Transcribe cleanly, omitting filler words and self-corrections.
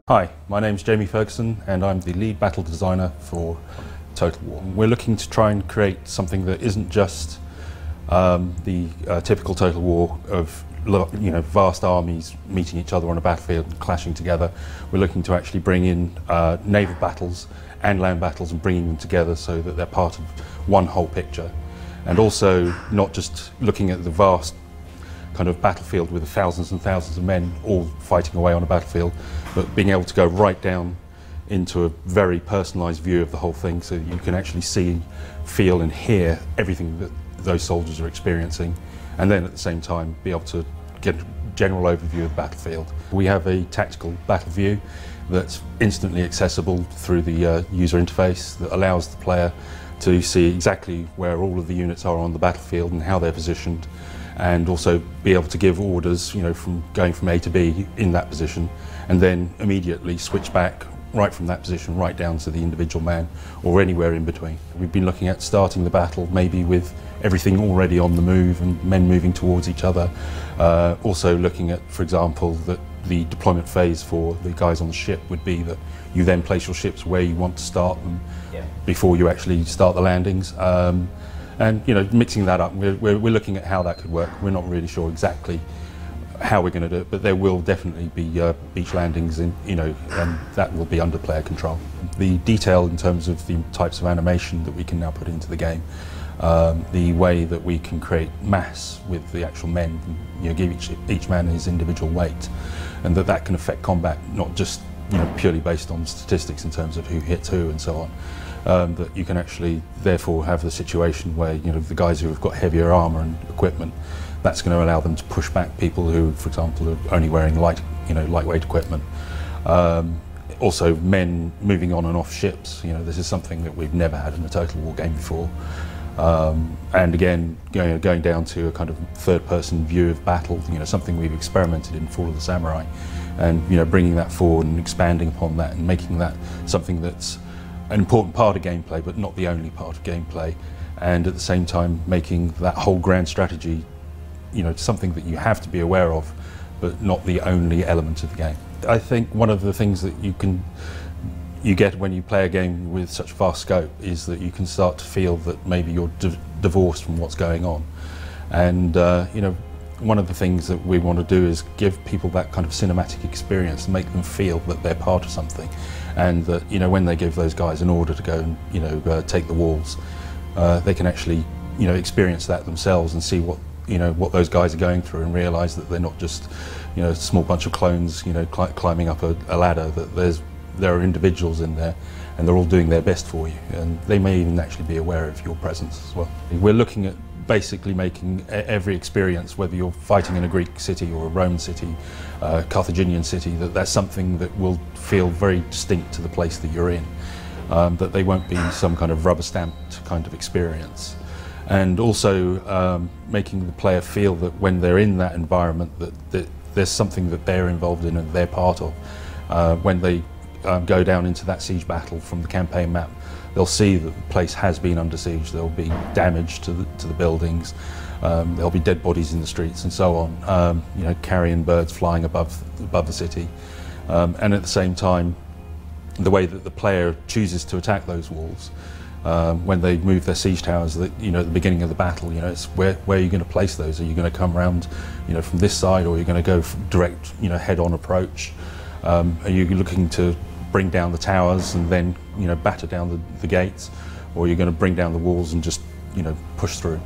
Hi, my name's Jamie Ferguson and I'm the lead battle designer for Total War. We're looking to try and create something that isn't just the typical Total War of vast armies meeting each other on a battlefield and clashing together. We're looking to actually bring in naval battles and land battles and bringing them together so that they're part of one whole picture. And also not just looking at the vast kind of battlefield with thousands and thousands of men all fighting away on a battlefield, but being able to go right down into a very personalised view of the whole thing so that you can actually see, feel and hear everything that those soldiers are experiencing, and then at the same time be able to get a general overview of the battlefield. We have a tactical battle view that's instantly accessible through the user interface that allows the player to see exactly where all of the units are on the battlefield and how they're positioned, and also be able to give orders, from going from A to B in that position, and then immediately switch back right from that position right down to the individual man or anywhere in between. We've been looking at starting the battle maybe with everything already on the move and men moving towards each other. Also looking at, for example, that the deployment phase for the guys on the ship would be that you then place your ships where you want to start them before you actually start the landings. And mixing that up, we're looking at how that could work. We're not really sure exactly how we're going to do it, but there will definitely be beach landings, and that will be under player control. The detail in terms of the types of animation that we can now put into the game, the way that we can create mass with the actual men, give each man his individual weight, and that can affect combat, not just purely based on statistics in terms of who hits who and so on. That you can actually therefore have the situation where the guys who have got heavier armour and equipment, that's going to allow them to push back people who, for example, are only wearing lightweight equipment. Also, men moving on and off ships. This is something that we've never had in a Total War game before. And again, going down to a kind of third-person view of battle. Something we've experimented in Fall of the Samurai, and bringing that forward and expanding upon that and making that something that's an important part of gameplay, but not the only part of gameplay, and at the same time making that whole grand strategy, something that you have to be aware of, but not the only element of the game. I think one of the things that you get when you play a game with such vast scope is that you can start to feel that maybe you're divorced from what's going on, and one of the things that we want to do is give people that kind of cinematic experience and make them feel that they're part of something, and that when they give those guys an order to go and take the walls, they can actually experience that themselves and see what those guys are going through, and realise that they're not just a small bunch of clones climbing up a ladder, that there are individuals in there and they're all doing their best for you, and they may even actually be aware of your presence as well. We're looking at basically making every experience, whether you're fighting in a Greek city or a Roman city, Carthaginian city, that's something that will feel very distinct to the place that you're in, that they won't be some kind of rubber stamped kind of experience. And also making the player feel that when they're in that environment that there's something that they're involved in and they're part of. When they go down into that siege battle from the campaign map, they'll see that the place has been under siege. There'll be damage to the buildings, there'll be dead bodies in the streets and so on, carrion birds flying above the city, and at the same time the way that the player chooses to attack those walls, when they move their siege towers, at the beginning of the battle, it's where are you going to place those? Are you going to come around from this side, or are you going to go direct head-on approach? Are you looking to bring down the towers and then batter down the gates, or you're going to bring down the walls and just push through?